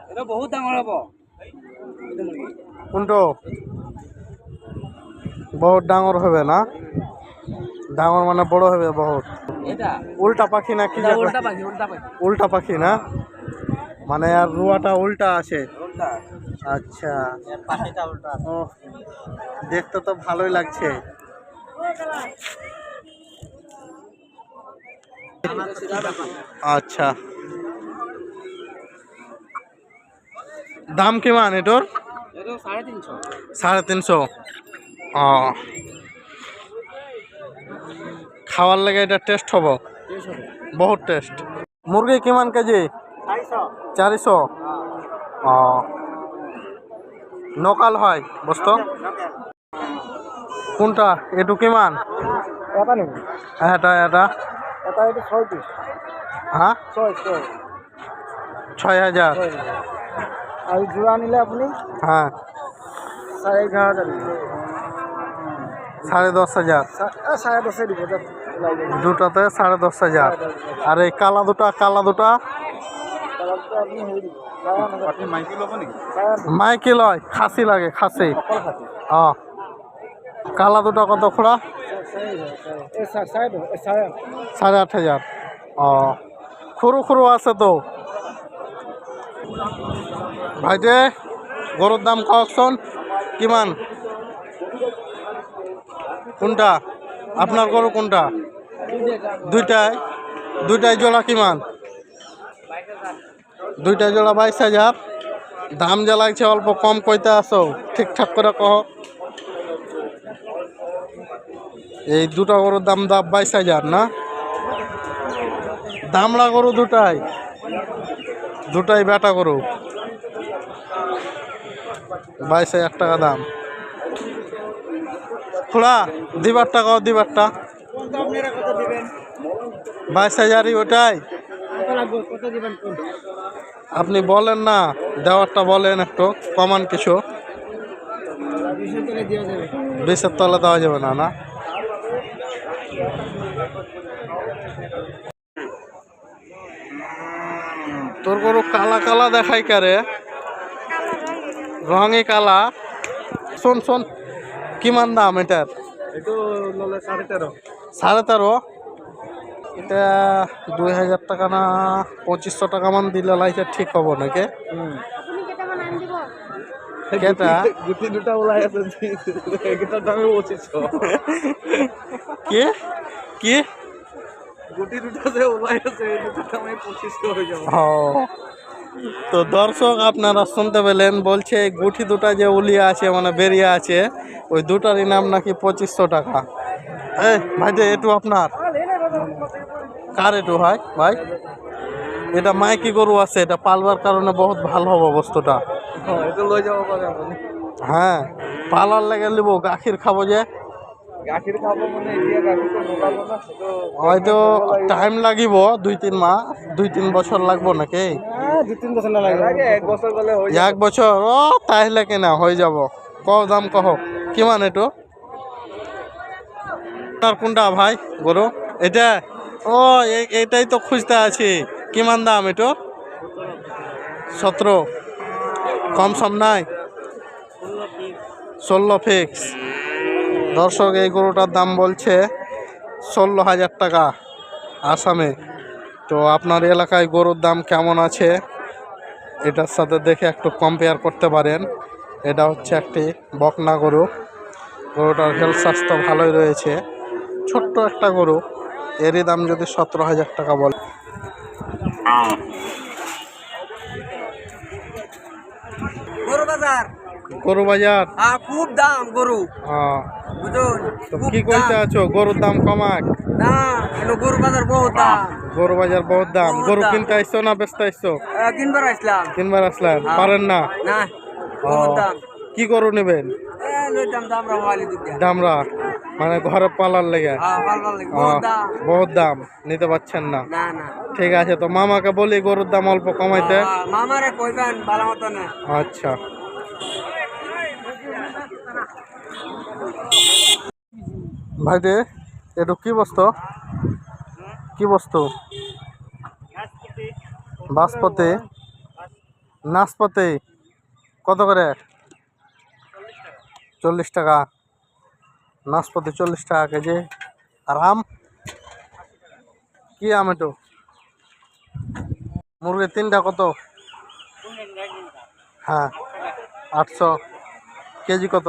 এটা বহুত ডাঙৰ হ'ব কোনটো বহুত ডাঙর হবে না ডাঙর মানে বড় হবে বহুত এটা উল্টা পাখি না কি এটা জাত? উল্টা পাখি উল্টা পাখি উল্টা পাখি না মানে আর রুয়াটা উল্টা আছে উল্টা আচ্ছা পাখিটা উল্টা ও দেখতে তো ভালোই লাগছে আচ্ছা দাম কিমান এটোর এটা 350 350 ও খাওয়ার লাগে এটা টেস্ট হব বহুত টেস্ট মুরগি কিমান কেজি 400 ও নকাল হয় বস্তু কোনটা এটু কিমান এটা নেব এটা এটা এটা এটা 6 পিস হ্যাঁ 6 6000 আর জোড়া নিলে আপনি হ্যাঁ 11,500 10,500 10,500 দিব দুটাতে 10,500 আর এই কালা দুটা আপনি মাইকি লব নাকি মাইকি লয় খাসি লাগে খাসি ও কালা দুটা কত খোড়া 8,500 ও খুরু খুরু আছে তো ভাইটে গরুর দাম কখন কিমান কোনটা আপনার গরু কোনটা দুইটাই জোড়া কিমান দুইটাই জোড়া 22,000 দাম যা লাগছে অল্প কম কইতে আসো ঠিকঠাক করে কহ এই দুটা গরুর দাম 22,000 না দামড়া গরু দুটাই বেটা গরু 22,000 টাকা দাম খোলা দিবার টাকাও দিবারটা 22,000ই ওটাই আপনি বলেন না দেওয়ারটা বলেন একটু কমান কিছু 20-এর তলে দেওয়া যাবে না না তোর গরু কালা কালা দেখাই কারে রঙে কালা শোন কিমান দাম এটার এটা 13.5 এটা 2,000 টাকা না 2,500 টাকা মান দিলে লাইছে ঠিক হব নাকি কেটা গুটি দুটা ওলাই আছে এটার দামে 2500 কি গুটি দুটা যে ওলাই আছে এটার দামে 2500 হয়ে যাবে তো দর্শক আপনারা শুনতে পেলেন বলছে গুটি দুটা যে উলিয়া আছে মানে বেরিয়ে আছে ওই দুটারই নাম নাকি 2500 টাকা এই ভাই যে এটু আপনার কার এটু হয় ভাই এটা মাইকি গরু আছে এটা পালবার কারণে বহুত ভালো হবে বস্তুটা এটা লই যাব পারে আপনি হ্যাঁ পালার লেগে নিব গাখির খাবো যে গাখির খাবো মানে ইয়া গাখির তো নোকাবো না তো হয়তো টাইম লাগিব 2-3 মাস 2-3 বছর লাগবো নাকি 2-3 বছর না লাগে 1 বছর গলে হই 1 বছর ও তাইলে কেনা হয়ে যাব কও দাম কহ কিমান এটো তার কোনটা ভাই গরু এটা ও এটাই তো খুঁজতে আছি কিমান দাম এটো 17 কম সম নাই 16 ফিক্স দর্শক এই গরুটার দাম বলছে 16,000 টাকা আসামে তো আপনার এলাকায় গরুর দাম কেমন আছে এটার সাথে দেখে একটু কম্পেয়ার করতে পারেন এটা হচ্ছে একটি বকনা গরু গরুটার হেলথ স্বাস্থ্য ভালোই রয়েছে ছোট্ট একটা গরু এরই দাম যদি 17,000 টাকা বলে গরু বাজার খুব দাম গরু বুঝুন তো কি কইতে আছো গরুর দাম কমাক না এলো গরু বাজার বহুত দাম গরু বাজার বহুত দাম গরু কিনতে আইছো না বেচতে আইছো কিনবার আসলাম পারেন না না বহুত দাম কি গরু নেবেন দামরা মানে ঘরে পালার লেগে বহুত দাম নিতে পারছেন না ঠিক আছে তো মামাকে বলি গরুর দাম অল্প কমাইতে মামারে কইবেন ভালো মতো না আচ্ছা ভাই দে এটু কি বস্তু বাসপতি নাশপাতি কত করে? 40 টাকা। নাশপাতি 40 টাকা কেজি। আর আম? কি আম এটো? মুরগি তিনটা কত? হ্যাঁ 800। কেজি কত?